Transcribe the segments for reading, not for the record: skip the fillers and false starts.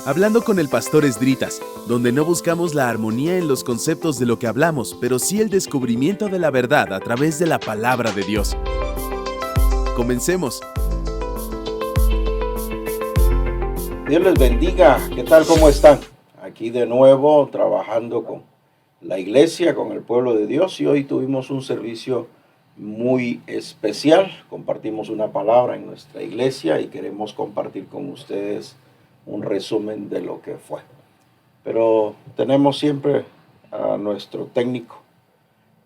Hablando con el pastor Esdritas, donde no buscamos la armonía en los conceptos de lo que hablamos, pero sí el descubrimiento de la verdad a través de la palabra de Dios. Comencemos. Dios les bendiga. ¿Qué tal? ¿Cómo están? Aquí de nuevo trabajando con la iglesia, con el pueblo de Dios, y hoy tuvimos un servicio muy especial. Compartimos una palabra en nuestra iglesia y queremos compartir con ustedes un resumen de lo que fue. Pero tenemos siempre a nuestro técnico.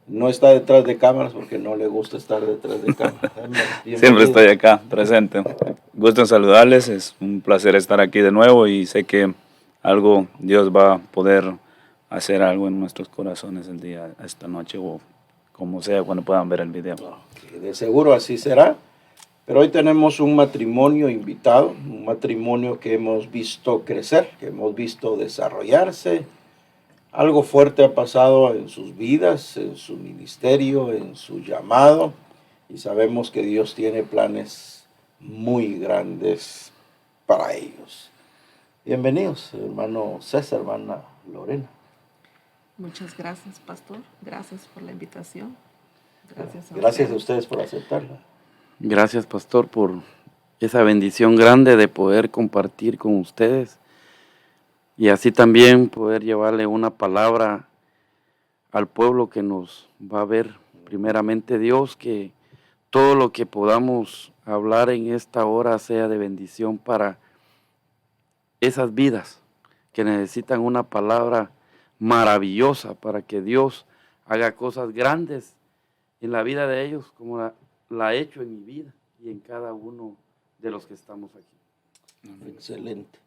No está detrás de cámaras porque no le gusta estar detrás de cámaras. Siempre estoy acá, presente. Gusto en saludarles, es un placer estar aquí de nuevo y sé que Dios va a poder hacer algo en nuestros corazones esta noche o como sea cuando puedan ver el video. De seguro así será. Pero hoy tenemos un matrimonio invitado, un matrimonio que hemos visto crecer, que hemos visto desarrollarse. Algo fuerte ha pasado en sus vidas, en su ministerio, en su llamado, y sabemos que Dios tiene planes muy grandes para ellos. Bienvenidos, hermano César, hermana Lorena. Muchas gracias, pastor. Gracias por la invitación. Gracias a ustedes por aceptarla. Gracias, pastor, por esa bendición grande de poder compartir con ustedes y así también poder llevarle una palabra al pueblo que nos va a ver. Primeramente, Dios, que todo lo que podamos hablar en esta hora sea de bendición para esas vidas que necesitan una palabra maravillosa para que Dios haga cosas grandes en la vida de ellos, como la ha hecho en mi vida y en cada uno de los que estamos aquí. Excelente.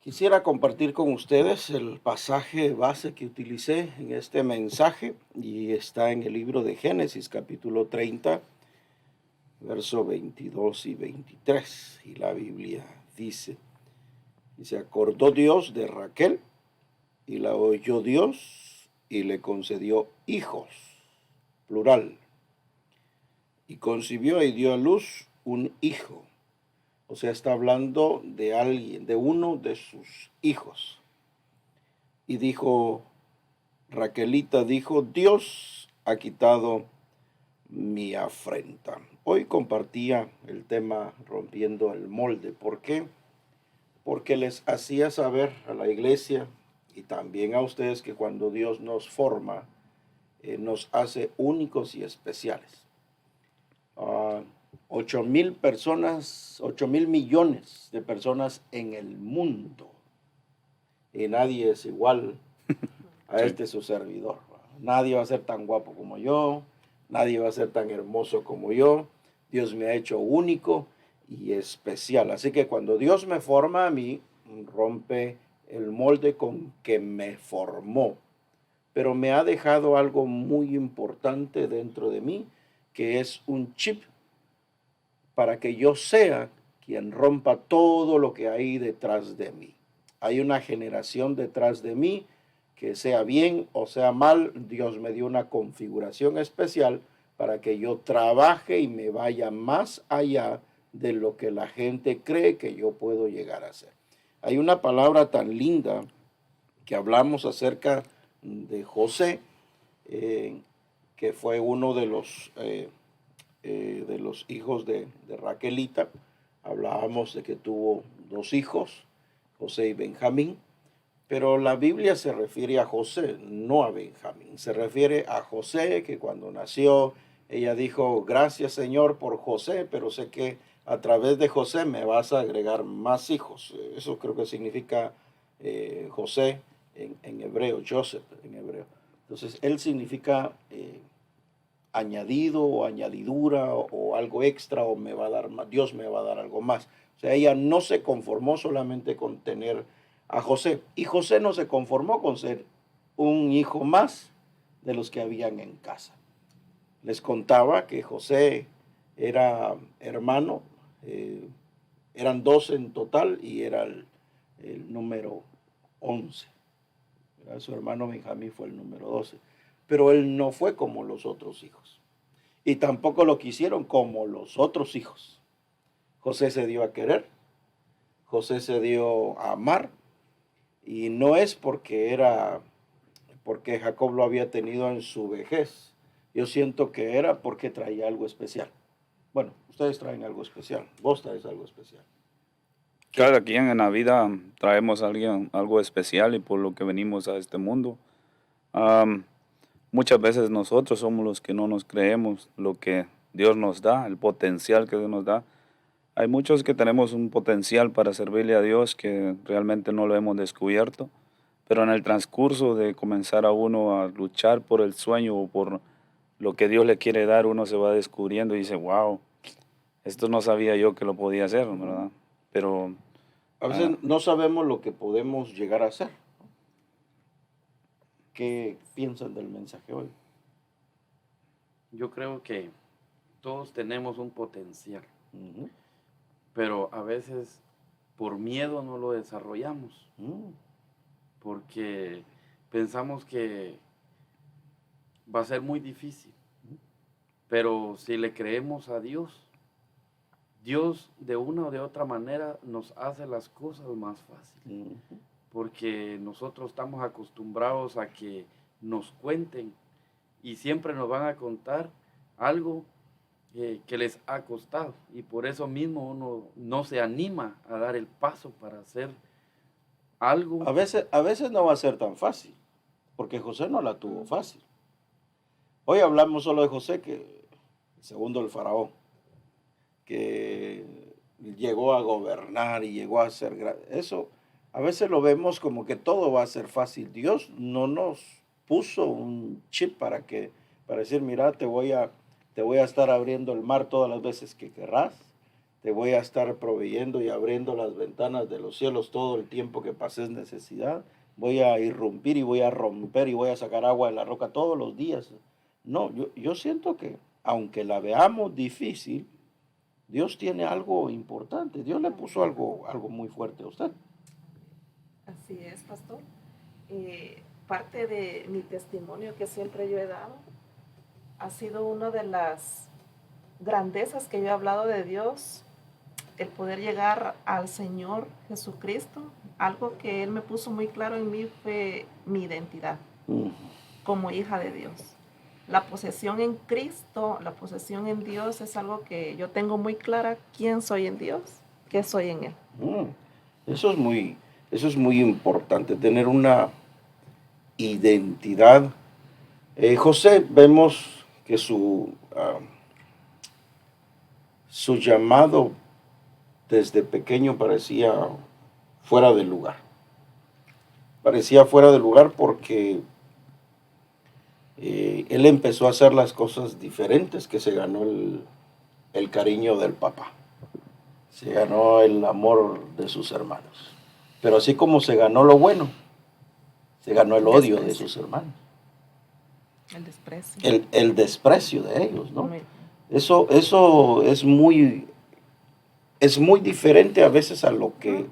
Quisiera compartir con ustedes el pasaje base que utilicé en este mensaje y está en el libro de Génesis, capítulo 30, verso 22 y 23. Y la Biblia dice, y se acordó Dios de Raquel y la oyó Dios y le concedió hijos, plural. Y concibió y dio a luz un hijo. O sea, está hablando de alguien, de uno de sus hijos. Y dijo, Raquelita dijo, Dios ha quitado mi afrenta. Hoy compartía el tema rompiendo el molde. ¿Por qué? Porque les hacía saber a la iglesia y también a ustedes que cuando Dios nos forma, nos hace únicos y especiales. 8,000 personas, 8,000 millones de personas en el mundo. Y nadie es igual a su servidor. Nadie va a ser tan guapo como yo. Nadie va a ser tan hermoso como yo. Dios me ha hecho único y especial. Así que cuando Dios me forma a mí, rompe el molde con que me formó. Pero me ha dejado algo muy importante dentro de mí, que es un chip para que yo sea quien rompa todo lo que hay detrás de mí. Hay una generación detrás de mí, que sea bien o sea mal, Dios me dio una configuración especial para que yo trabaje y me vaya más allá de lo que la gente cree que yo puedo llegar a ser. Hay una palabra tan linda que hablamos acerca de José, que fue uno de los hijos de Raquelita. Hablábamos de que tuvo 2 hijos, José y Benjamín, pero la Biblia se refiere a José, no a Benjamín. Se refiere a José, que cuando nació, ella dijo, gracias Señor por José, pero sé que a través de José me vas a agregar más hijos. Eso creo que significa José en hebreo, Joseph en hebreo. Entonces, él significa añadido o añadidura o algo extra, o me va a dar más, Dios me va a dar algo más. O sea, ella no se conformó solamente con tener a José, y José no se conformó con ser un hijo más de los que habían en casa. Les contaba que José era hermano, eran 2 en total y era el número 11. Su hermano Benjamín fue el número 12. Pero él no fue como los otros hijos. Y tampoco lo quisieron como los otros hijos. José se dio a querer. José se dio a amar, y no es porque Jacob lo había tenido en su vejez. Yo siento que era porque traía algo especial. Bueno, ustedes traen algo especial, vos traes algo especial. Cada quien en la vida traemos algo especial y por lo que venimos a este mundo. Muchas veces nosotros somos los que no nos creemos lo que Dios nos da, el potencial que Dios nos da. Hay muchos que tenemos un potencial para servirle a Dios que realmente no lo hemos descubierto, pero en el transcurso de comenzar a uno a luchar por el sueño o por lo que Dios le quiere dar, uno se va descubriendo y dice, wow, esto no sabía yo que lo podía hacer, ¿verdad? Pero A veces no sabemos lo que podemos llegar a hacer. ¿Qué piensan del mensaje hoy? Yo creo que todos tenemos un potencial, Ujú. pero a veces por miedo no lo desarrollamos, Mm. porque pensamos que va a ser muy difícil. Pero si le creemos a Dios, Dios de una o de otra manera nos hace las cosas más fáciles. Ujú. Porque nosotros estamos acostumbrados a que nos cuenten y siempre nos van a contar algo que les ha costado. Y por eso mismo uno no se anima a dar el paso para hacer algo. A veces no va a ser tan fácil, porque José no la tuvo fácil. Hoy hablamos solo de José, que el segundo del faraón, que llegó a gobernar y llegó a ser eso. A veces lo vemos como que todo va a ser fácil. Dios no nos puso un chip para decir, mira, te voy a estar abriendo el mar todas las veces que querrás. Te voy a estar proveyendo y abriendo las ventanas de los cielos todo el tiempo que pases necesidad. Voy a irrumpir y voy a romper y voy a sacar agua de la roca todos los días. No, yo siento que aunque la veamos difícil, Dios tiene algo importante. Dios le puso algo muy fuerte a usted. Así es, pastor. Parte de mi testimonio que siempre yo he dado ha sido una de las grandezas que yo he hablado de Dios, el poder llegar al Señor Jesucristo. Algo que Él me puso muy claro en mí fue mi identidad como hija de Dios. La posesión en Cristo, la posesión en Dios es algo que yo tengo muy clara quién soy en Dios, qué soy en Él. Eso es muy importante, tener una identidad. José, vemos que su llamado desde pequeño parecía fuera de lugar. Parecía fuera de lugar porque él empezó a hacer las cosas diferentes, que se ganó el cariño del papá. Se ganó el amor de sus hermanos. Pero así como se ganó lo bueno, se ganó el odio de sus hermanos. El desprecio. El desprecio de ellos, ¿no? Muy- Eso es muy diferente a veces a lo que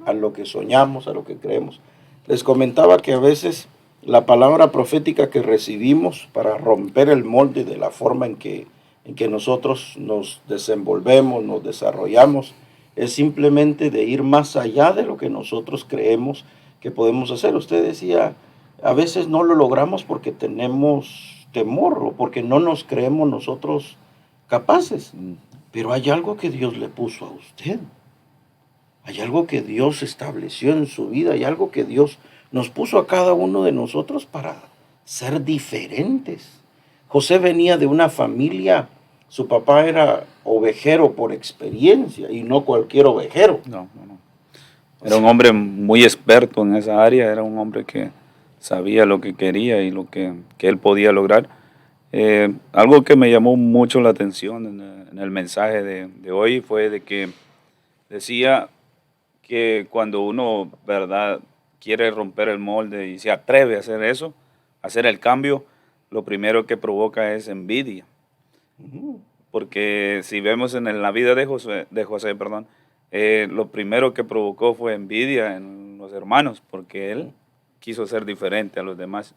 soñamos, a lo que creemos. Les comentaba que a veces la palabra profética que recibimos para romper el molde de la forma en que nosotros nos desenvolvemos, nos desarrollamos, es simplemente de ir más allá de lo que nosotros creemos que podemos hacer. Usted decía, a veces no lo logramos porque tenemos temor o porque no nos creemos nosotros capaces. Pero hay algo que Dios le puso a usted. Hay algo que Dios estableció en su vida. Hay algo que Dios nos puso a cada uno de nosotros para ser diferentes. José venía de una familia, su papá era ovejero por experiencia y no cualquier ovejero. no. Era un hombre muy experto en esa área, era un hombre que sabía lo que quería y lo que él podía lograr. Algo que me llamó mucho la atención en el mensaje de hoy fue de que decía que cuando uno, ¿verdad?, quiere romper el molde y se atreve a hacer eso, a hacer el cambio, lo primero que provoca es envidia. Porque si vemos en la vida de José, lo primero que provocó fue envidia en los hermanos, porque él quiso ser diferente a los demás.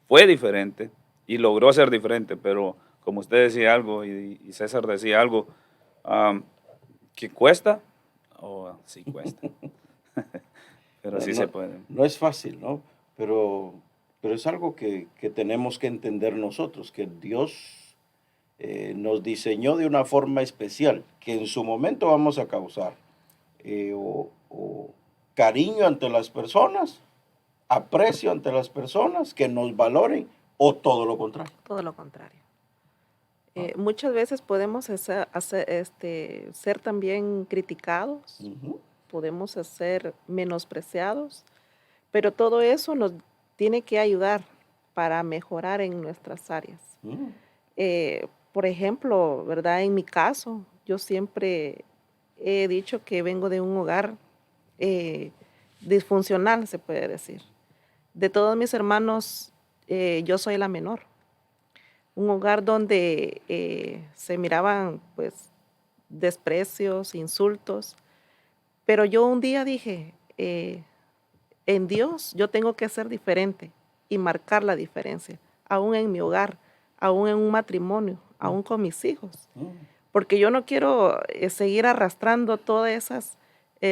Fue diferente y logró ser diferente, pero como usted decía algo y César decía algo, que cuesta, sí cuesta. Pero sí no, se puede. no es fácil, ¿no? Pero es algo que tenemos que entender nosotros, que Dios nos diseñó de una forma especial, que en su momento vamos a causar o cariño ante las personas, aprecio ante las personas, que nos valoren, o todo lo contrario. Todo lo contrario. Muchas veces podemos ser también criticados, Ujú. podemos ser menospreciados, pero todo eso nos tiene que ayudar para mejorar en nuestras áreas. Mm. Por ejemplo, ¿verdad? En mi caso, yo siempre he dicho que vengo de un hogar disfuncional, se puede decir. De todos mis hermanos, yo soy la menor. Un hogar donde se miraban pues desprecios, insultos, pero yo un día dije, en Dios yo tengo que ser diferente y marcar la diferencia, aún en mi hogar, aún en un matrimonio, aún con mis hijos, porque yo no quiero seguir arrastrando todas esas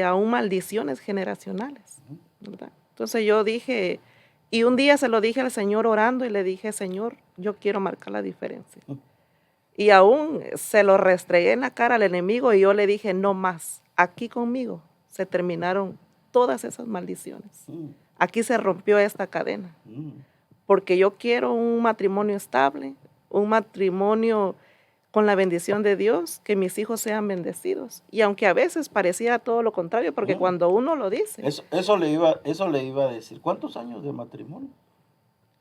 aún maldiciones generacionales, ¿verdad? Entonces yo dije, y un día se lo dije al Señor orando y le dije, Señor, yo quiero marcar la diferencia. Y aún se lo restregué en la cara al enemigo y yo le dije, no más, aquí conmigo se terminaron todas esas maldiciones. Aquí se rompió esta cadena, porque yo quiero un matrimonio estable, un matrimonio con la bendición de Dios, que mis hijos sean bendecidos. Y aunque a veces parecía todo lo contrario, porque cuando uno lo dice. Eso le iba a decir. ¿Cuántos años de matrimonio?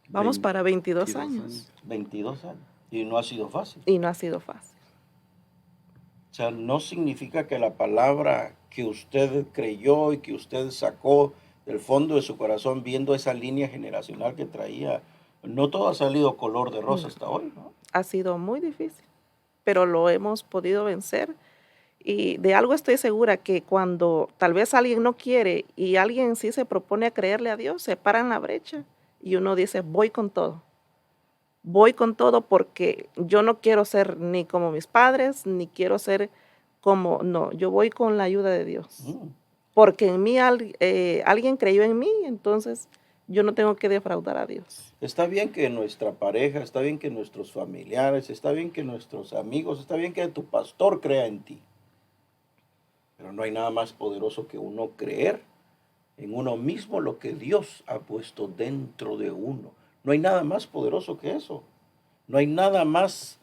Vamos para 22 años. 22 años. Y no ha sido fácil. Y no ha sido fácil. O sea, no significa que la palabra que usted creyó y que usted sacó del fondo de su corazón viendo esa línea generacional que traía, no todo ha salido color de rosa hasta hoy, ¿no? Ha sido muy difícil, pero lo hemos podido vencer. Y de algo estoy segura, que cuando tal vez alguien no quiere y alguien sí se propone a creerle a Dios, se para en la brecha y uno dice, voy con todo. Voy con todo porque yo no quiero ser ni como mis padres, ni quiero ser como, no, yo voy con la ayuda de Dios. Porque en mí alguien creyó en mí, entonces yo no tengo que defraudar a Dios. Está bien que nuestra pareja, está bien que nuestros familiares, está bien que nuestros amigos, está bien que tu pastor crea en ti. Pero no hay nada más poderoso que uno creer en uno mismo lo que Dios ha puesto dentro de uno. No hay nada más poderoso que eso. No hay nada más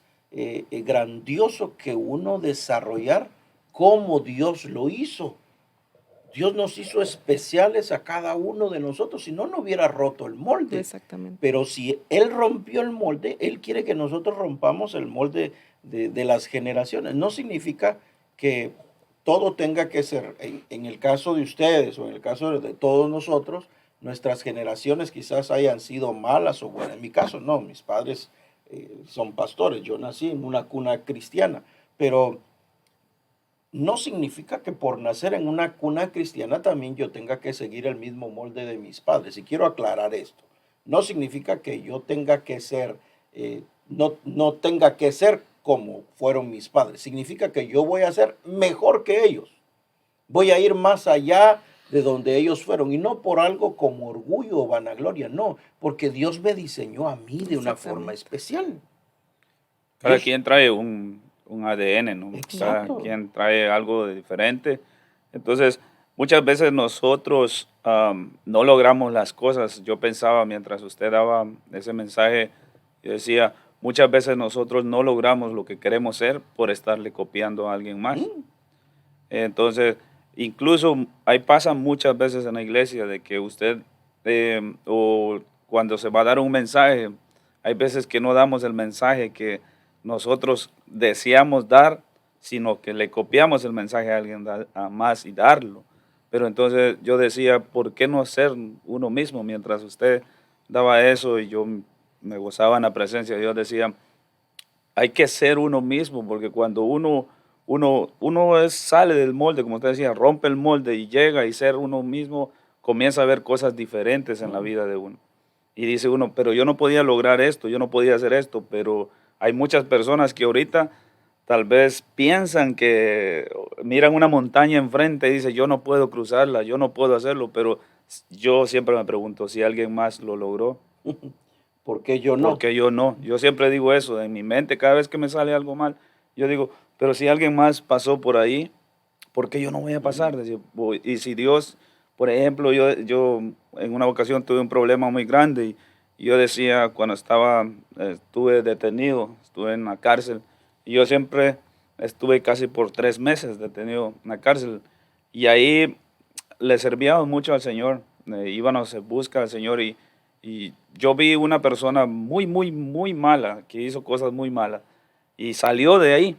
grandioso que uno desarrollar como Dios lo hizo. Dios nos hizo especiales a cada uno de nosotros, si no, no hubiera roto el molde. Exactamente. Pero si Él rompió el molde, Él quiere que nosotros rompamos el molde de las generaciones. No significa que todo tenga que ser, en el caso de ustedes o en el caso de todos nosotros, nuestras generaciones quizás hayan sido malas o buenas. En mi caso no, mis padres son pastores, yo nací en una cuna cristiana, pero no significa que por nacer en una cuna cristiana también yo tenga que seguir el mismo molde de mis padres. Y quiero aclarar esto. No significa que yo tenga que ser, no tenga que ser como fueron mis padres. Significa que yo voy a ser mejor que ellos. Voy a ir más allá de donde ellos fueron. Y no por algo como orgullo o vanagloria, no. Porque Dios me diseñó a mí de una forma especial. Cada quien trae un ADN, ¿no? Exacto. Cada quien trae algo de diferente. Entonces, muchas veces nosotros no logramos las cosas. Yo pensaba mientras usted daba ese mensaje, yo decía, muchas veces nosotros no logramos lo que queremos ser por estarle copiando a alguien más. Entonces, incluso ahí pasa muchas veces en la iglesia de que usted, o cuando se va a dar un mensaje, hay veces que no damos el mensaje que nosotros deseamos dar, sino que le copiamos el mensaje a alguien más y darlo. Pero entonces yo decía, ¿por qué no ser uno mismo? Mientras usted daba eso y yo me gozaba en la presencia de Dios, decía, hay que ser uno mismo, porque cuando uno sale del molde, como usted decía, rompe el molde y llega y ser uno mismo, comienza a ver cosas diferentes en la vida de uno. Y dice uno, pero yo no podía lograr esto, yo no podía hacer esto, pero hay muchas personas que ahorita tal vez piensan que miran una montaña enfrente y dicen, yo no puedo cruzarla, yo no puedo hacerlo, pero yo siempre me pregunto si alguien más lo logró, ¿Por qué yo no? ¿por qué yo no? Yo siempre digo eso en mi mente, cada vez que me sale algo mal, yo digo, pero si alguien más pasó por ahí, ¿por qué yo no voy a pasar? Y si Dios, por ejemplo, yo en una ocasión tuve un problema muy grande y yo decía, cuando estuve detenido, estuve en la cárcel, y yo siempre estuve casi por 3 meses detenido en la cárcel, y ahí le servíamos mucho al Señor, íbamos en busca del Señor, y yo vi una persona muy, muy, muy mala, que hizo cosas muy malas, y salió de ahí.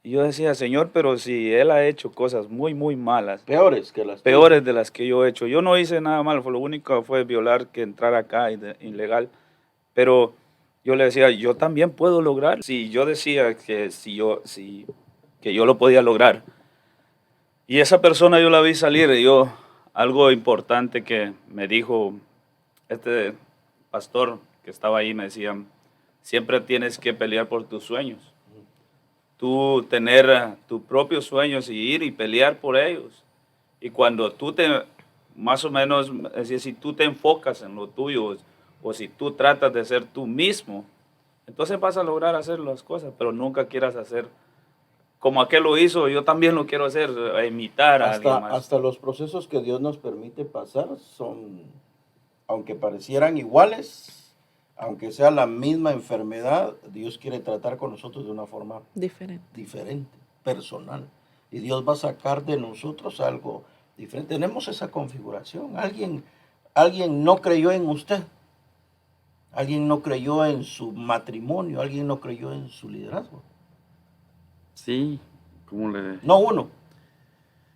Y yo decía, Señor, pero si él ha hecho cosas muy, muy malas, Peores que las peores de las que yo he hecho. Yo no hice nada malo, lo único fue violar, que entrar acá ilegal. Pero yo le decía, yo también puedo lograr. Si yo decía que yo lo podía lograr. Y esa persona yo la vi salir y algo importante que me dijo este pastor que estaba ahí, me decía, siempre tienes que pelear por tus sueños. Tú tener tus propios sueños y ir y pelear por ellos. Y cuando más o menos, es decir, si tú te enfocas en lo tuyo o si tú tratas de ser tú mismo, entonces vas a lograr hacer las cosas, pero nunca quieras hacer como aquel lo hizo, yo también lo quiero hacer, imitar a alguien más. Hasta los procesos que Dios nos permite pasar son, aunque parecieran iguales, aunque sea la misma enfermedad, Dios quiere tratar con nosotros de una forma diferente, personal. Y Dios va a sacar de nosotros algo diferente. Tenemos esa configuración. Alguien no creyó en usted. Alguien no creyó en su matrimonio. Alguien no creyó en su liderazgo. Sí, No uno,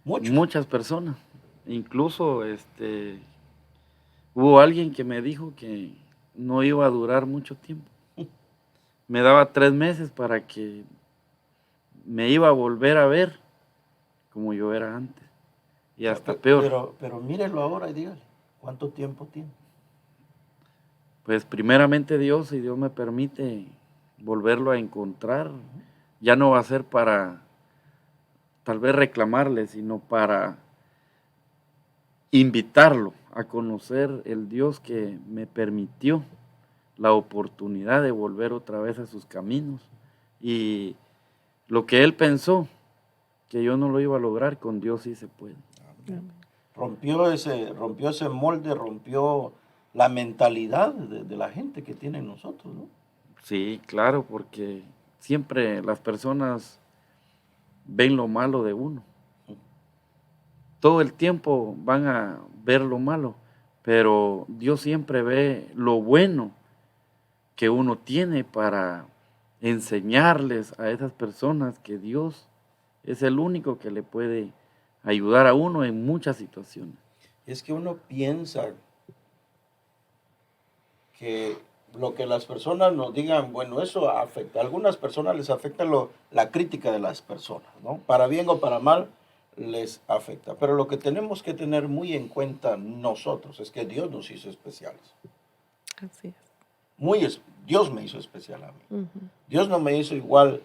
muchos. muchas personas. Incluso hubo alguien que me dijo que no iba a durar mucho tiempo. Me daba 3 meses para que me iba a volver a ver como yo era antes. Y hasta peor. Pero mírelo ahora y dígale, ¿cuánto tiempo tiene? Pues primeramente Dios, si Dios me permite volverlo a encontrar, ya no va a ser para tal vez reclamarle, sino para invitarlo a conocer el Dios que me permitió la oportunidad de volver otra vez a sus caminos. Y lo que él pensó que yo no lo iba a lograr, con Dios sí se puede. Rompió ese molde, rompió la mentalidad de la gente que tiene nosotros, ¿no? Sí, claro, porque siempre las personas ven lo malo de uno. Todo el tiempo van a ver lo malo, pero Dios siempre ve lo bueno que uno tiene para enseñarles a esas personas que Dios es el único que le puede ayudar a uno en muchas situaciones. Es que uno piensa que lo que las personas nos digan, bueno, eso afecta. A algunas personas les afecta la crítica de las personas, ¿no? Para bien o para mal les afecta. Pero lo que tenemos que tener muy en cuenta nosotros es que Dios nos hizo especiales. Así es. Dios me hizo especial a mí. Dios no me hizo igual,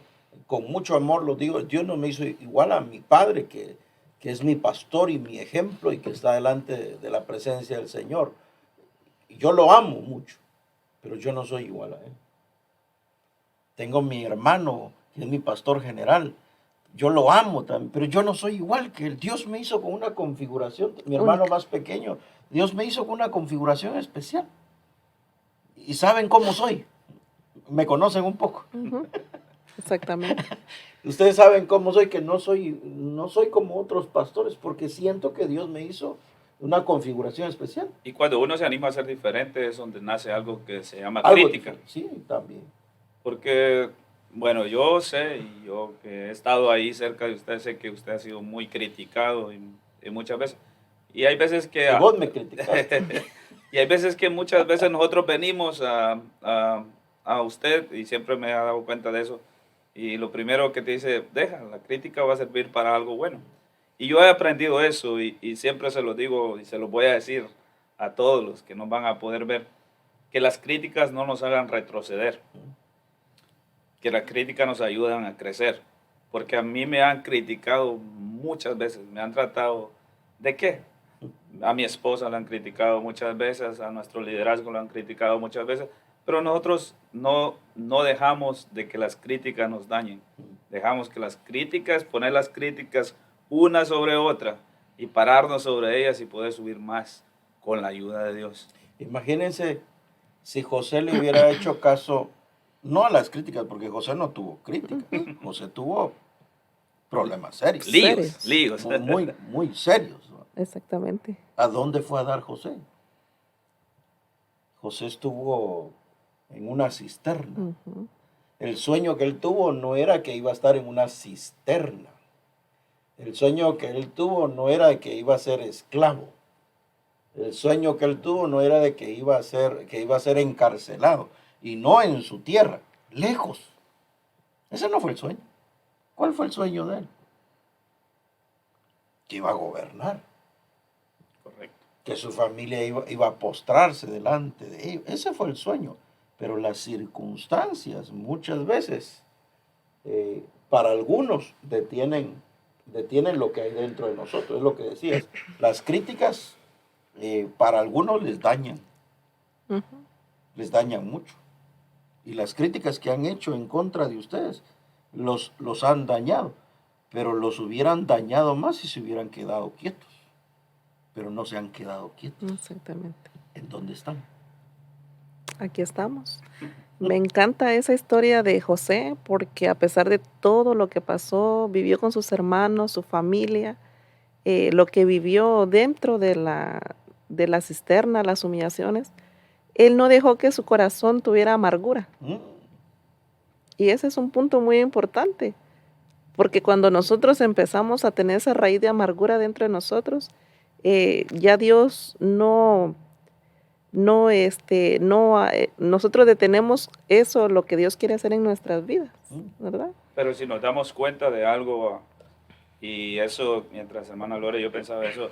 con mucho amor lo digo, Dios no me hizo igual a mi padre, que es mi pastor y mi ejemplo y que está delante de la presencia del Señor. Yo lo amo mucho, pero yo no soy igual a él. Tengo mi hermano, que es mi pastor general. Yo lo amo también, pero yo no soy igual que él. Dios me hizo con una configuración, mi hermano más pequeño, Dios me hizo con una configuración especial. ¿Y saben cómo soy? Me conocen un poco. Exactamente. Ustedes saben cómo soy, que no soy como otros pastores, porque siento que Dios me hizo una configuración especial. Y cuando uno se anima a ser diferente es donde nace algo que se llama Algo crítica. Sí, también. Porque, bueno, yo sé, y yo que he estado ahí cerca de usted, sé que usted ha sido muy criticado y muchas veces. Y hay veces que... Y vos me criticaste. Y hay veces que muchas veces nosotros venimos a usted, y siempre me he dado cuenta de eso, y lo primero que te dice, deja, la crítica va a servir para algo bueno. Y yo he aprendido eso, y siempre se lo digo y se lo voy a decir a todos los que nos van a poder ver, que las críticas no nos hagan retroceder. que la crítica nos ayuda a crecer. Porque a mí me han criticado muchas veces, me han tratado ¿de qué? A mi esposa la han criticado muchas veces, a nuestro liderazgo lo han criticado muchas veces, pero nosotros no dejamos de que las críticas nos dañen. Dejamos que las críticas, poner las críticas una sobre otra y pararnos sobre ellas y poder subir más con la ayuda de Dios. Imagínense si José le hubiera hecho caso, no a las críticas, porque José no tuvo críticas, José tuvo problemas serios. Líos. Muy, muy serios. Exactamente. ¿A dónde fue a dar José? José estuvo en una cisterna. Ujú. El sueño que él tuvo no era que iba a estar en una cisterna. El sueño que él tuvo no era de que iba a ser esclavo. El sueño que él tuvo no era de que iba a ser encarcelado. Y no en su tierra, lejos. Ese no fue el sueño. ¿Cuál fue el sueño de él? Que iba a gobernar. Correcto. Que su familia iba a postrarse delante de ellos. Ese fue el sueño. Pero las circunstancias muchas veces, para algunos, detienen lo que hay dentro de nosotros. Es lo que decías. Las críticas, para algunos les dañan. Ujú. Les dañan mucho. Y las críticas que han hecho en contra de ustedes los han dañado. Pero los hubieran dañado más si se hubieran quedado quietos. Pero no se han quedado quietos. Exactamente. ¿En dónde están? Aquí estamos. Me encanta esa historia de José porque a pesar de todo lo que pasó, vivió con sus hermanos, su familia, lo que vivió dentro de la cisterna, las humillaciones, él no dejó que su corazón tuviera amargura. Y ese es un punto muy importante, porque cuando nosotros empezamos a tener esa raíz de amargura dentro de nosotros, ya Dios nosotros detenemos eso, lo que Dios quiere hacer en nuestras vidas, ¿verdad? Pero si nos damos cuenta de algo, y eso, mientras hermana Lore, yo pensaba eso,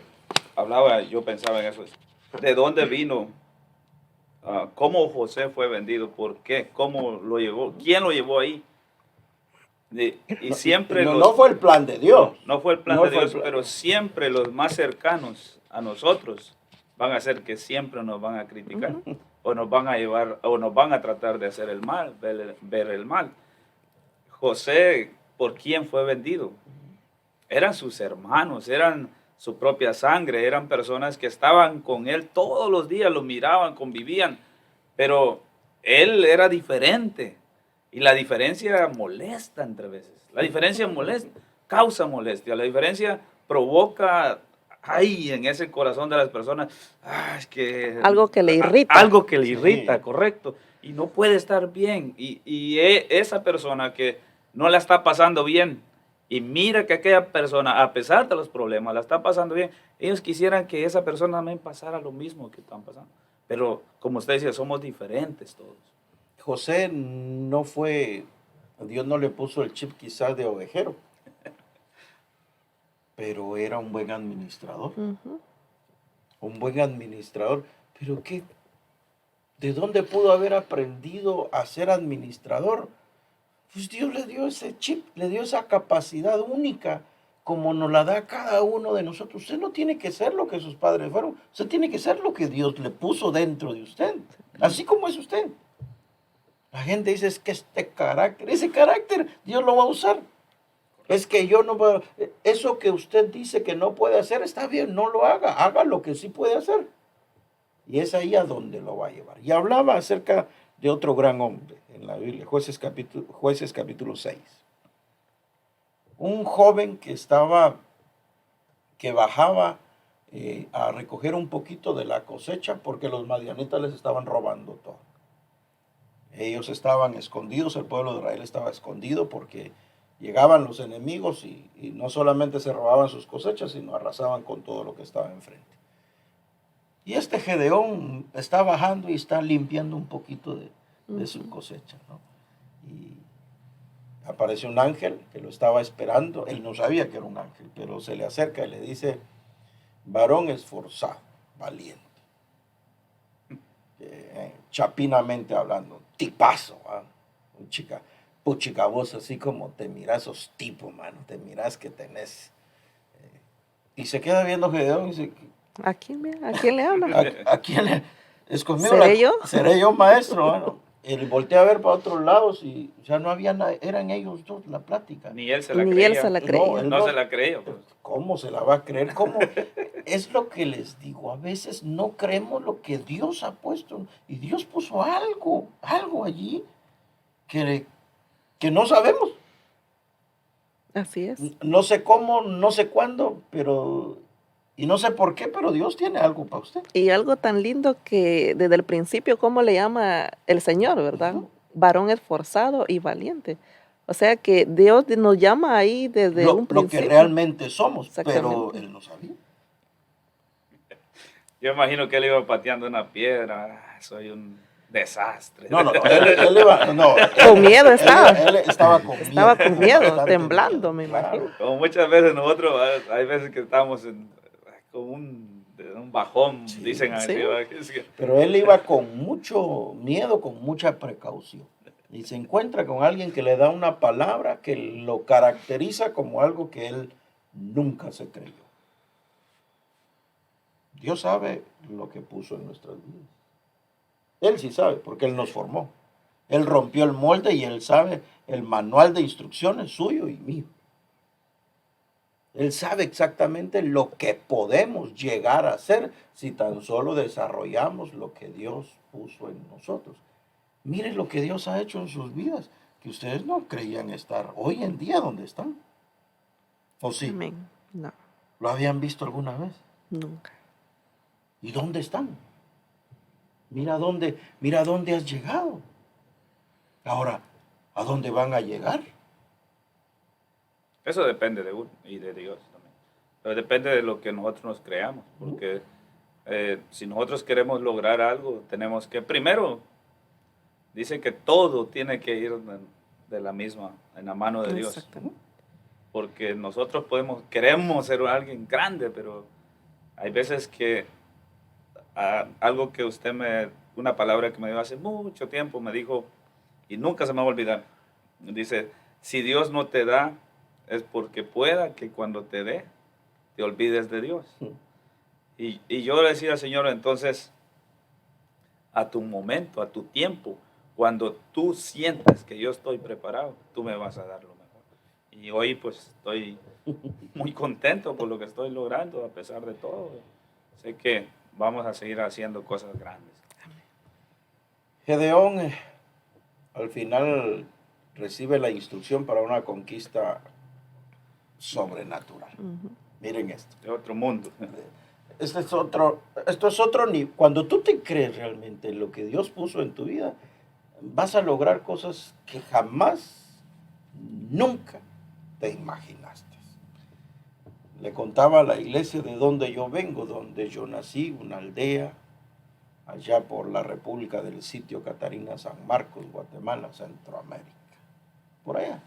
yo pensaba en eso, ¿de dónde vino? ¿Cómo José fue vendido? ¿Por qué? ¿Cómo lo llevó? ¿Quién lo llevó ahí? Y siempre no fue el plan de Dios. No fue el plan de Dios, pero siempre los más cercanos a nosotros van a hacer que siempre nos van a criticar, o nos van a llevar, o nos van a tratar de hacer el mal, ver el mal. José, ¿por quién fue vendido? Eran sus hermanos, eran su propia sangre, eran personas que estaban con él todos los días, lo miraban, convivían, pero él era diferente. Y la diferencia molesta entre veces. La diferencia causa molestia. La diferencia provoca en ese corazón de las personas algo que le irrita. Algo que le irrita, Sí. correcto. Y no puede estar bien. Y esa persona que no la está pasando bien y mira que aquella persona, a pesar de los problemas, la está pasando bien, ellos quisieran que esa persona también pasara lo mismo que están pasando. Pero como usted decía, somos diferentes todos. José no fue, Dios no le puso el chip quizás de ovejero, pero era un buen administrador. Ujú. Un buen administrador. ¿Pero qué? ¿De dónde pudo haber aprendido a ser administrador? Pues Dios le dio ese chip, le dio esa capacidad única, como nos la da a cada uno de nosotros. Usted no tiene que ser lo que sus padres fueron, usted tiene que ser lo que Dios le puso dentro de usted, así como es usted. La gente dice, es que ese carácter Dios lo va a usar. Es que yo no puedo, eso que usted dice que no puede hacer, está bien, no lo haga, haga lo que sí puede hacer. Y es ahí a donde lo va a llevar. Y hablaba acerca de otro gran hombre en la Biblia, Jueces capítulo 6. Un joven que bajaba a recoger un poquito de la cosecha porque los madianitas les estaban robando todo. Ellos estaban escondidos, el pueblo de Israel estaba escondido porque llegaban los enemigos y no solamente se robaban sus cosechas, sino arrasaban con todo lo que estaba enfrente. Y este Gedeón está bajando y está limpiando un poquito de su cosecha, ¿no? Y aparece un ángel que lo estaba esperando. Él no sabía que era un ángel, pero se le acerca y le dice, varón esforzado, valiente. Chapinamente hablando, tipazo, ¿eh? Un chica. puchica, vos así como te mirás, sos tipo, mano, te mirás que tenés. Y se queda viendo Gedeón y dice, ¿A quién le habla? ¿a quién le? Es conmigo. ¿Seré yo? Seré yo, maestro, mano. Él voltea a ver para otros lados y ya no había nada, eran ellos dos la plática. Ni él se la Ni creía. él se la No, creía. él No se la creía. Pues. ¿Cómo se la va a creer? ¿Cómo? Es lo que les digo, a veces no creemos lo que Dios ha puesto. Y Dios puso algo allí que no sabemos. Así es. No sé cómo, no sé cuándo, y no sé por qué, pero Dios tiene algo para usted. Y algo tan lindo que desde el principio, ¿cómo le llama el Señor, verdad? Ujú. Varón esforzado y valiente. O sea que Dios nos llama ahí desde un Lo principio. que realmente somos, pero Exactamente. Él no sabía. Yo imagino que él iba pateando una piedra. Soy un desastre. No, él iba, no. Con miedo estaba. Él estaba con miedo. Estaba con miedo, bastante temblando, me claro. imagino. Como muchas veces nosotros, hay veces que estamos con un bajón, Sí, dicen así. sí. ¿Verdad? Es que- Pero él iba con mucho miedo, con mucha precaución. Y se encuentra con alguien que le da una palabra que lo caracteriza como algo que él nunca se creyó. Dios sabe lo que puso en nuestras vidas. Él sí sabe, porque Él nos formó. Él rompió el molde y Él sabe el manual de instrucciones suyo y mío. Él sabe exactamente lo que podemos llegar a hacer si tan solo desarrollamos lo que Dios puso en nosotros. Miren lo que Dios ha hecho en sus vidas, que ustedes no creían estar hoy en día donde están. ¿O sí? Amén. No, ¿Lo habían visto alguna vez? nunca. ¿Y dónde están? Mira dónde has llegado. Ahora, ¿a dónde van a llegar? Eso depende de uno y de Dios también. Pero depende de lo que nosotros nos creamos. Porque si nosotros queremos lograr algo, tenemos que, primero, dice que todo tiene que ir de la misma, en la mano de Dios. Exactamente. Porque nosotros queremos ser alguien grande, pero hay veces que algo que una palabra que me dio hace mucho tiempo, me dijo, y nunca se me va a olvidar, dice, si Dios no te da, es porque pueda que cuando te dé, te olvides de Dios. Y yo le decía al Señor, entonces, a tu momento, a tu tiempo, cuando tú sientas que yo estoy preparado, tú me vas a dar lo mejor. Y hoy pues estoy muy contento por lo que estoy logrando, a pesar de todo. Sé que vamos a seguir haciendo cosas grandes. Gedeón al final recibe la instrucción para una conquista sobrenatural. Ujú. Miren esto. De otro mundo. Esto es otro nivel. Cuando tú te crees realmente en lo que Dios puso en tu vida, vas a lograr cosas que jamás, nunca te imaginaste. Le contaba a la iglesia de donde yo vengo, donde yo nací, una aldea, allá por la República del Sitio Catarina San Marcos, Guatemala, Centroamérica. Por allá,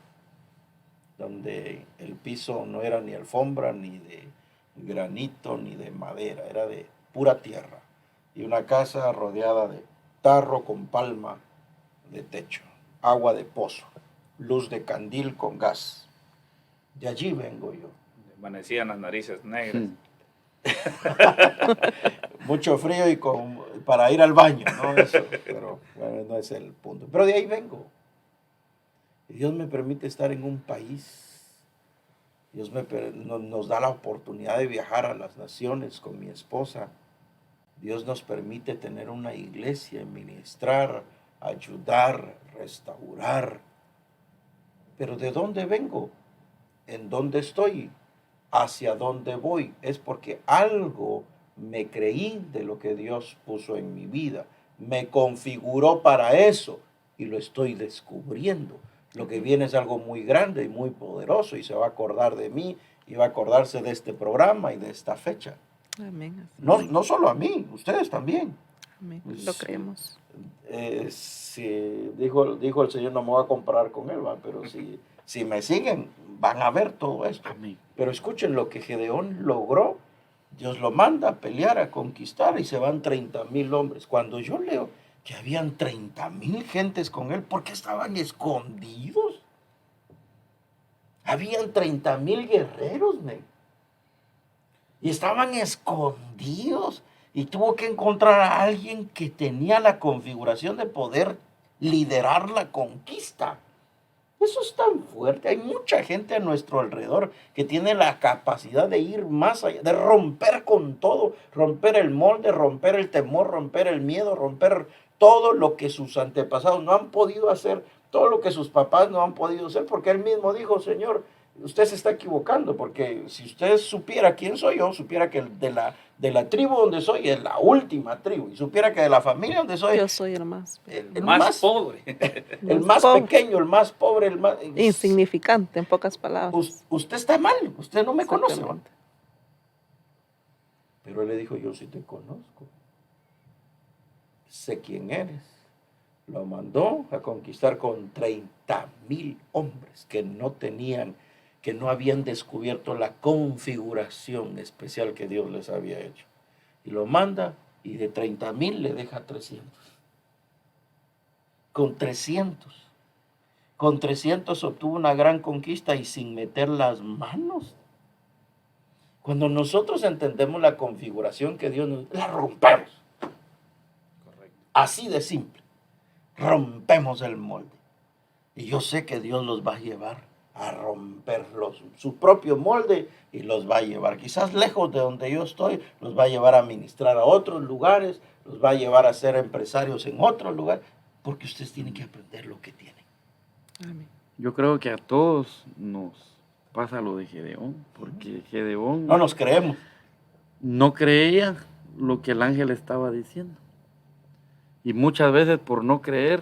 donde el piso no era ni alfombra, ni de granito, ni de madera, era de pura tierra. Y una casa rodeada de tarro con palma de techo, agua de pozo, luz de candil con gas. De allí vengo yo. Amanecían las narices negras. Mucho frío y para ir al baño, ¿no? Eso, pero bueno, no es el punto. Pero de ahí vengo. Y Dios me permite estar en un país. Dios nos da la oportunidad de viajar a las naciones con mi esposa. Dios nos permite tener una iglesia, ministrar, ayudar, restaurar. Pero ¿de dónde vengo? ¿En dónde estoy? ¿Hacia dónde voy? Es porque algo me creí de lo que Dios puso en mi vida. Me configuró para eso y lo estoy descubriendo. Lo que viene es algo muy grande y muy poderoso y se va a acordar de mí y va a acordarse de este programa y de esta fecha. Amén. No solo a mí, ustedes también. Amén. Lo creemos. Si dijo el Señor, no me voy a comparar con él, ¿va? Pero si me siguen, van a ver todo esto. Amén. Pero escuchen lo que Gedeón logró. Dios lo manda a pelear, a conquistar y se van 30,000 hombres. Cuando yo leo que habían 30,000 gentes con él. ¿Por qué estaban escondidos? Habían 30,000 guerreros, men. Y estaban escondidos. Y tuvo que encontrar a alguien que tenía la configuración de poder liderar la conquista. Eso es tan fuerte. Hay mucha gente a nuestro alrededor que tiene la capacidad de ir más allá, de romper con todo, romper el molde, romper el temor, romper el miedo, romper todo lo que sus antepasados no han podido hacer, todo lo que sus papás no han podido hacer, porque él mismo dijo, Señor, usted se está equivocando, porque si usted supiera quién soy yo, supiera que de la tribu donde soy es la última tribu, y supiera que de la familia donde soy, Yo soy el más el más pobre. el más pobre. pequeño, el más pobre, el más Insignificante, en pocas palabras. Usted está mal, usted no me conoce. ¿Va? Exactamente. Pero él le dijo, yo sí te conozco, sé quién eres. Lo mandó a conquistar con 30,000 hombres que no habían descubierto la configuración especial que Dios les había hecho. Y lo manda y de 30,000 le deja 300. Con 300 obtuvo una gran conquista y sin meter las manos. Cuando nosotros entendemos la configuración que Dios nos... la rompemos. Correcto. Así de simple. Rompemos el molde. Y yo sé que Dios los va a llevar a romper su propio molde y los va a llevar. Quizás lejos de donde yo estoy, los va a llevar a ministrar a otros lugares, los va a llevar a ser empresarios en otros lugares, porque ustedes tienen que aprender lo que tienen. Amén. Yo creo que a todos nos pasa lo de Gedeón, porque Gedeón No nos creemos. no creía lo que el ángel estaba diciendo. Y muchas veces por no creer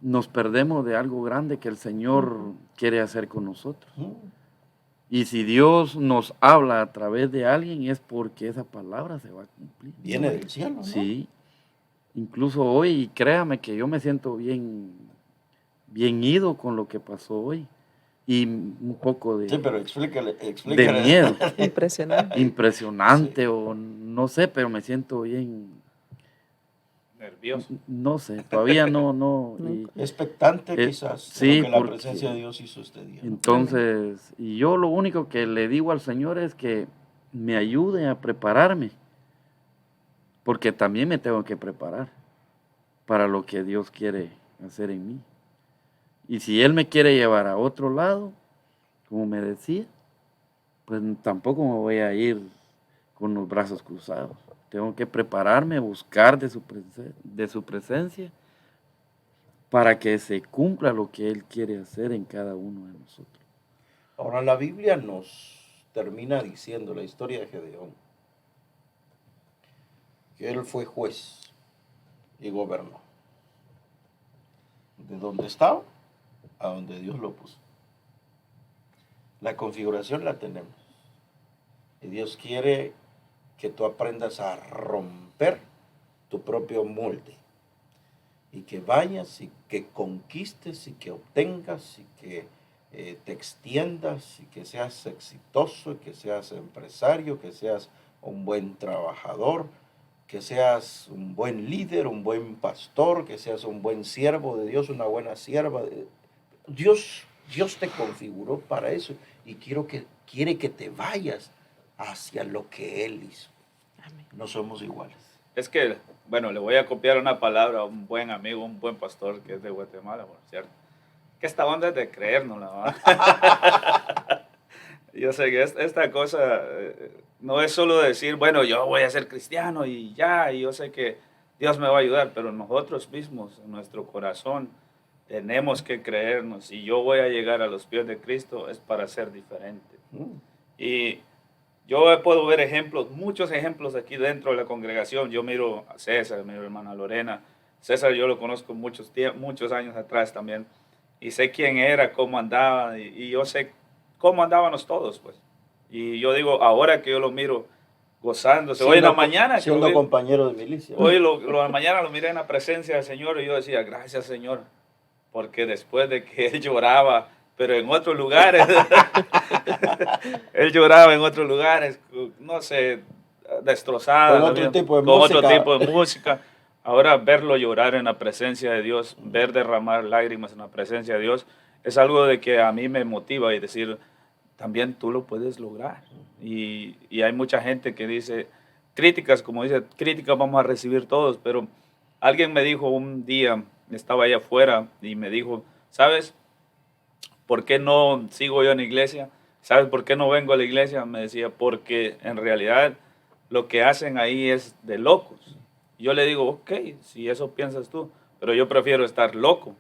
nos perdemos de algo grande que el Señor quiere hacer con nosotros. Y si Dios nos habla a través de alguien es porque esa palabra se va a cumplir. Viene del cielo, ¿no? Sí. Incluso hoy, créame que yo me siento bien ido con lo que pasó hoy. Y un poco de, Sí, pero explícale. de miedo. Impresionante. Impresionante Sí. o no sé, pero me siento bien, Nervioso. no sé, todavía no. Y Expectante quizás de sí, lo que la porque presencia de Dios hizo este día. ¿no? entonces, y yo lo único que le digo al Señor es que me ayude a prepararme, porque también me tengo que preparar para lo que Dios quiere hacer en mí. Y si Él me quiere llevar a otro lado, como me decía, pues tampoco me voy a ir con los brazos cruzados. Tengo que prepararme, buscar de su presencia para que se cumpla lo que Él quiere hacer en cada uno de nosotros. Ahora la Biblia nos termina diciendo la historia de Gedeón, que él fue juez y gobernó. De donde estaba a donde Dios lo puso. La configuración la tenemos. Y Dios quiere que tú aprendas a romper tu propio molde. Y que vayas y que conquistes y que obtengas y que te extiendas y que seas exitoso y que seas empresario, que seas un buen trabajador, que seas un buen líder, un buen pastor, que seas un buen siervo de Dios, una buena sierva. Dios te configuró para eso y quiere que te vayas hacia lo que Él hizo. Amén. No somos iguales. Es que, bueno, le voy a copiar una palabra a un buen amigo, un buen pastor que es de Guatemala, por cierto. Que esta onda es de creernos, la verdad. Yo sé que esta cosa no es solo decir, bueno, yo voy a ser cristiano y ya, y yo sé que Dios me va a ayudar, pero nosotros mismos, en nuestro corazón, tenemos que creernos. Si yo voy a llegar a los pies de Cristo, es para ser diferente. Y yo puedo ver ejemplos, muchos ejemplos aquí dentro de la congregación. Yo miro a César, miro a hermana Lorena. César yo lo conozco muchos años atrás también. Y sé quién era, cómo andaba, y yo sé cómo andábamos todos, pues. Y yo digo, ahora que yo lo miro gozándose, hoy en la mañana, siendo compañero de milicia. Hoy la mañana lo miré en la presencia del Señor y yo decía, gracias Señor, porque después de que él lloraba, pero en otros lugares, él lloraba en otros lugares, no sé, destrozado, con otro tipo de con música. otro tipo de música. ahora verlo llorar en la presencia de Dios, ver derramar lágrimas en la presencia de Dios, es algo de que a mí me motiva y decir, también tú lo puedes lograr. Y hay mucha gente que dice, críticas, como dice, críticas vamos a recibir todos, pero alguien me dijo un día, estaba allá afuera y me dijo, ¿sabes por qué no sigo yo en la iglesia? ¿Sabes por qué no vengo a la iglesia? Me decía, porque en realidad lo que hacen ahí es de locos. Yo le digo, ok, si eso piensas tú, pero yo prefiero estar loco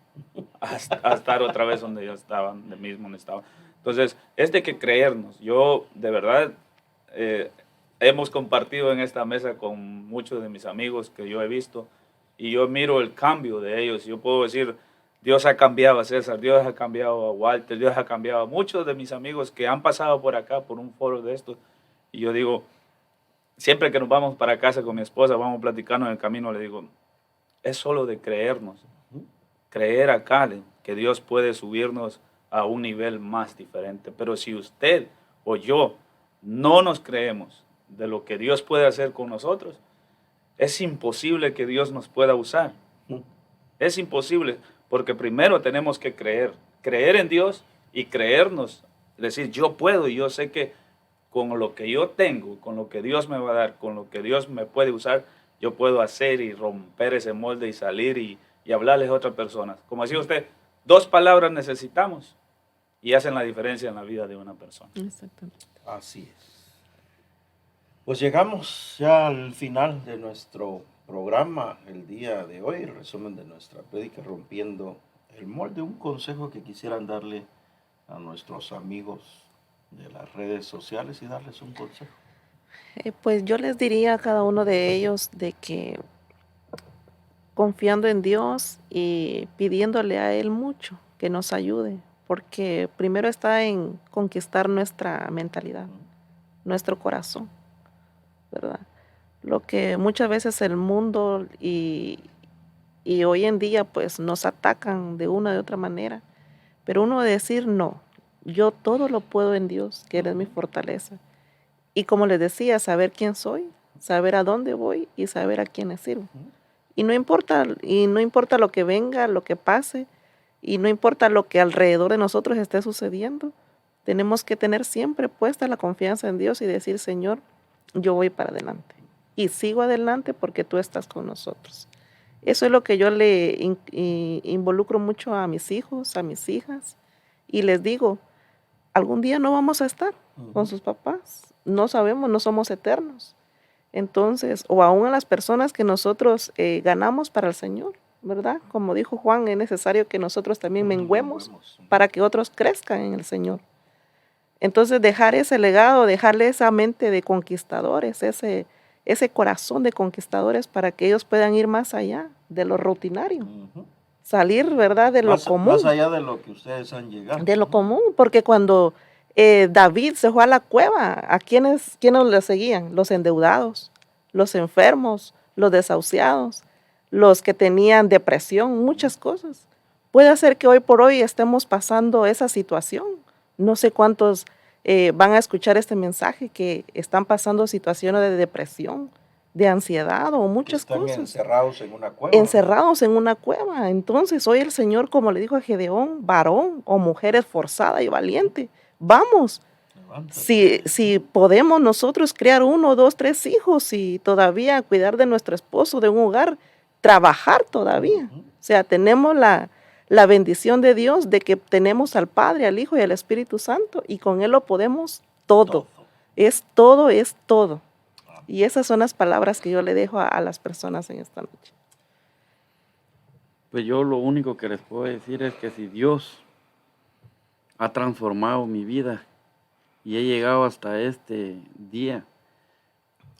a estar otra vez donde yo estaba, donde mismo estaba. Entonces, es de que creernos. Yo, de verdad, hemos compartido en esta mesa con muchos de mis amigos que yo he visto y yo miro el cambio de ellos. Yo puedo decir, Dios ha cambiado a César, Dios ha cambiado a Walter, Dios ha cambiado a muchos de mis amigos que han pasado por acá, por un foro de estos. Y yo digo, siempre que nos vamos para casa con mi esposa, vamos platicando en el camino, le digo, es solo de creernos, creer acá que Dios puede subirnos a un nivel más diferente. Pero si usted o yo no nos creemos de lo que Dios puede hacer con nosotros, es imposible que Dios nos pueda usar. Es imposible, porque primero tenemos que creer en Dios y creernos, decir, yo puedo y yo sé que con lo que yo tengo, con lo que Dios me va a dar, con lo que Dios me puede usar, yo puedo hacer y romper ese molde y salir y hablarles a otras personas. Como decía usted, 2 palabras necesitamos y hacen la diferencia en la vida de una persona. Exactamente. Así es. Pues llegamos ya al final de nuestro programa el día de hoy, el resumen de nuestra prédica Rompiendo el Molde, un consejo que quisieran darle a nuestros amigos de las redes sociales y darles un consejo. Pues yo les diría a cada uno de ellos de que confiando en Dios y pidiéndole a Él mucho que nos ayude, porque primero está en conquistar nuestra mentalidad, nuestro corazón, ¿verdad? Lo que muchas veces el mundo y hoy en día pues nos atacan de una de otra manera, pero uno decir no, yo todo lo puedo en Dios, que Él es mi fortaleza. Y como les decía, saber quién soy, saber a dónde voy y saber a quién le sirvo. Y no importa lo que venga, lo que pase, y no importa lo que alrededor de nosotros esté sucediendo, tenemos que tener siempre puesta la confianza en Dios y decir, Señor, yo voy para adelante. Y sigo adelante porque tú estás con nosotros. Eso es lo que yo le involucro mucho a mis hijos, a mis hijas, y les digo, algún día no vamos a estar con sus papás. No sabemos, no somos eternos. Entonces, o aún a las personas que nosotros ganamos para el Señor, ¿verdad? Como dijo Juan, es necesario que nosotros también menguemos para que otros crezcan en el Señor. Entonces, dejar ese legado, dejarle esa mente de conquistadores, ese corazón de conquistadores para que ellos puedan ir más allá de lo rutinario. Salir, ¿verdad? De lo común. Más allá de lo que ustedes han llegado. De lo común, porque cuando David se fue a la cueva, ¿a quiénes le seguían? Los endeudados, los enfermos, los desahuciados, los que tenían depresión, muchas cosas. Puede ser que hoy por hoy estemos pasando esa situación. No sé cuántos van a escuchar este mensaje que están pasando situaciones de depresión, de ansiedad o muchas cosas. Encerrados en una cueva. Encerrados en una cueva. Entonces hoy el Señor, como le dijo a Gedeón, varón o mujer esforzada y valiente, vamos. Si podemos nosotros crear 1, 2, 3 hijos y todavía cuidar de nuestro esposo, de un hogar, trabajar todavía. O sea, tenemos la bendición de Dios de que tenemos al Padre, al Hijo y al Espíritu Santo y con Él lo podemos todo. Es todo, es todo. Y esas son las palabras que yo le dejo a las personas en esta noche. Pues yo lo único que les puedo decir es que si Dios ha transformado mi vida y he llegado hasta este día,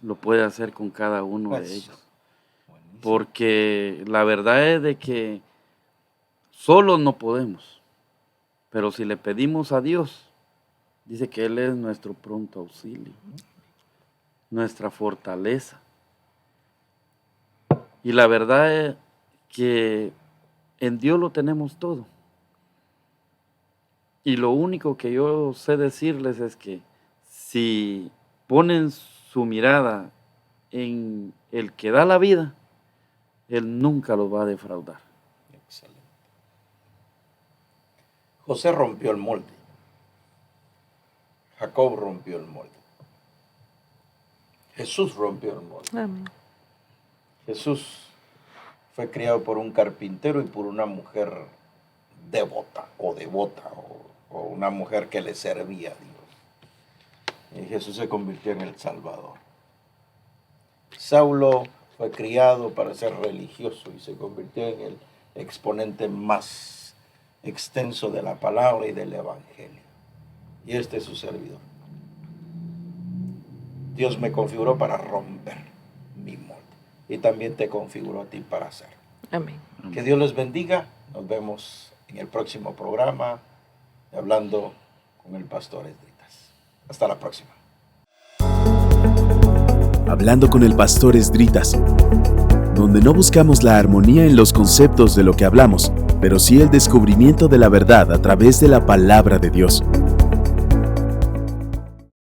lo puede hacer con cada uno de ellos. Buenísimo. Porque la verdad es de que solos no podemos, pero si le pedimos a Dios, dice que Él es nuestro pronto auxilio, nuestra fortaleza. Y la verdad es que en Dios lo tenemos todo. Y lo único que yo sé decirles es que si ponen su mirada en el que da la vida, Él nunca los va a defraudar. Excelente. José rompió el molde. Jacob rompió el molde. Jesús rompió el molde. Amén. Jesús fue criado por un carpintero y por una mujer devota o una mujer que le servía a Dios. Y Jesús se convirtió en el Salvador. Saulo fue criado para ser religioso y se convirtió en el exponente más extenso de la palabra y del evangelio. Y este es su servidor. Dios me configuró para romper mi molde y también te configuró a ti para hacerlo. Amén. Que Dios les bendiga. Nos vemos en el próximo programa de Hablando con el Pastor Esdritas. Hasta la próxima. Hablando con el Pastor Esdritas, donde no buscamos la armonía en los conceptos de lo que hablamos, pero sí el descubrimiento de la verdad a través de la palabra de Dios.